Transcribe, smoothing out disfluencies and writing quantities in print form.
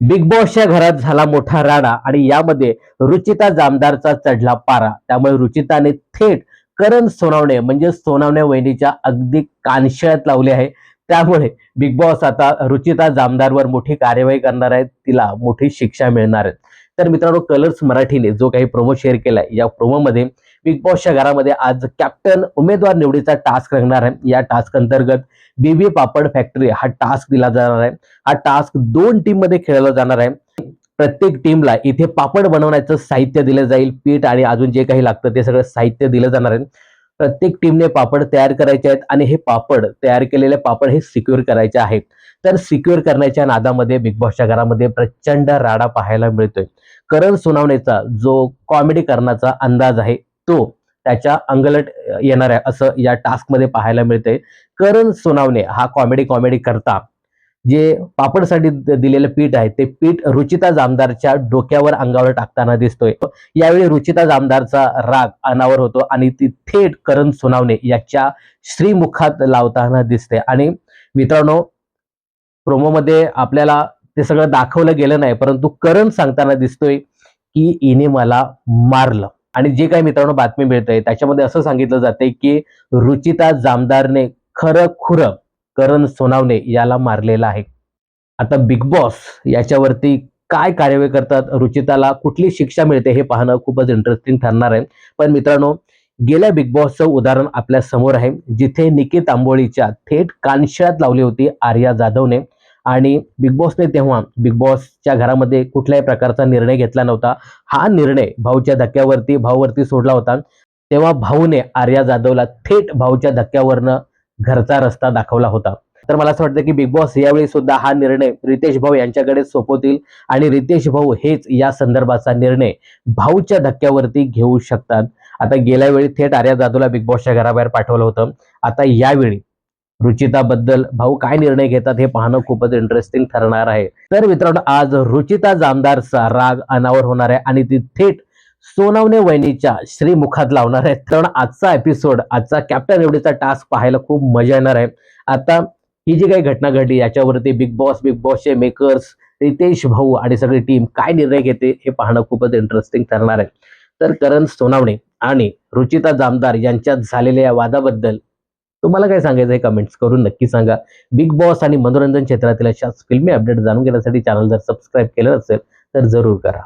Big बॉसच्या घरात झाला मोठा राडा आणि यामध्ये रुचिता जामदारचा चढला पारा. त्यामुळे रुचिताने थेट करण सोनावणे म्हणजे सोनावणे वहिनीच्या अगदी कानशिळात लावली आहे. त्यामुळे बिग बॉस आता रुचिता जामदारवर मोठी कार्यवाही करणार आहेत, तिला मोठी शिक्षा मिळणार आहे. तर मित्रांनो, कलर्स मराठीने जो काही प्रोमो शेअर केलाय, या प्रोमोमध्ये बिग बॉसच्या घरामध्ये आज कॅप्टन उमेदवार निवडीचा टास्क रंगणार आहे. या टास्क अंतर्गत बीबी पापड फॅक्टरी हा टास्क दिला जाणार आहे. हा टास्क 2 टीम मध्ये खेळला जाणार आहे. प्रत्येक टीमला इथे पापड बनवण्याचं साहित्य दिलं जाईल. पीठ आणि अजून जे काही लागतं ते सगळं साहित्य दिलं जाणार आहे. प्रत्येक टीमने पापड तयार करायचे आहेत आणि हे पापड तयार केलेले पापड हे सिक्युअर करायचे आहेत. तर सिक्युअर करण्याच्या नादामध्ये बिग बॉसच्या घरामध्ये प्रचंड राडा पाहायला मिळतोय. करण सोनावणेचा जो कॉमेडी करण्याचा अंदाज आहे तो त्याच्या अंगलट येणार आहे असं या टास्क मध्ये पाहायला मिळतंय. करण सोनावणे हा कॉमेडी कॉमेडी करता जे पापडसाठी दिलेलं पीठ आहे ते पीठ रुचिता जामदारच्या डोक्यावर अंगावर टाकताना दिसतोय. यावेळी रुचिता जामदारचा राग अनावर होतो आणि ती थेट करण सोनावणे याच्या श्रीमुखात लावताना दिसते. आणि मित्रांनो, प्रोमोमध्ये आपल्याला ते सगळं दाखवलं गेलं नाही, परंतु करण सांगताना दिसतोय की हिने मला मारलं. आणि जे काही मित्रांनो बातमी मिळते त्याच्यामध्ये असं सांगितलं जाते की रुचिता जामदारने खरं खुरं करण सोनावणे याला मारलेलं आहे. आता बिग बॉस याच्यावरती काय कार्यवाही करतात, रुचिताला कुठली शिक्षा मिळते हे पाहणं खूपच इंटरेस्टिंग ठरणार आहे. पण मित्रांनो, गेल्या बिग बॉसचं उदाहरण आपल्या समोर आहे, जिथे निकी तांबोळीच्या थेट कानशिळात लावली होती आर्या जाधवने. आणि बिग बॉसने तेव्हा बिग बॉसच्या घरामध्ये कुठल्याही प्रकारचा निर्णय घेतला नव्हता. हा निर्णय भाऊच्या धक्क्यावरती भाऊवरती सोडला होता. तेव्हा भाऊने आर्या जाधवला थेट भाऊच्या धक्क्यावरनं घरचा रस्ता दाखवला होता. तर मला असं वाटतं की बिग बॉस यावेळी सुद्धा हा निर्णय रितेश भाऊ यांच्याकडे सोपवतील आणि रितेश भाऊ हेच या संदर्भाचा निर्णय भाऊच्या धक्क्यावरती घेऊ शकतात. आता गेल्या वेळी थेट आर्या जाधवला बिग बॉसच्या घराबाहेर पाठवलं होतं. आता यावेळी रुचिताबद्दल भाऊ काय निर्णय घेतात हे पाहणं खूपच इंटरेस्टिंग ठरणार आहे. तर मित्रांनो, आज रुचिता जामदारचा राग अनावर होणार आहे आणि ती थेट सोनावणे वहिनीच्या श्रीमुखात लावणार आहे. कारण आजचा एपिसोड, आजचा कॅप्टन एवढीचा टास्क पाहायला खूप मजा येणार आहे. आता ही जी काही घटना घडली याच्यावरती बिग बॉसचे मेकर्स, रितेश भाऊ आणि सगळी टीम काय निर्णय घेते हे पाहणं खूपच इंटरेस्टिंग ठरणार आहे. तर करण सोनावणे आणि रुचिता जामदार यांच्यात झालेल्या या वादाबद्दल तुम्हाला काय सांगायचं आहे कमेंट्स करून नक्की सांगा. बिग बॉस आणि मनोरंजन क्षेत्रातील अशाच फिल्मी अपडेट जाणून घेण्यासाठी चॅनल जर सबस्क्राईब केलं असेल तर जरूर करा.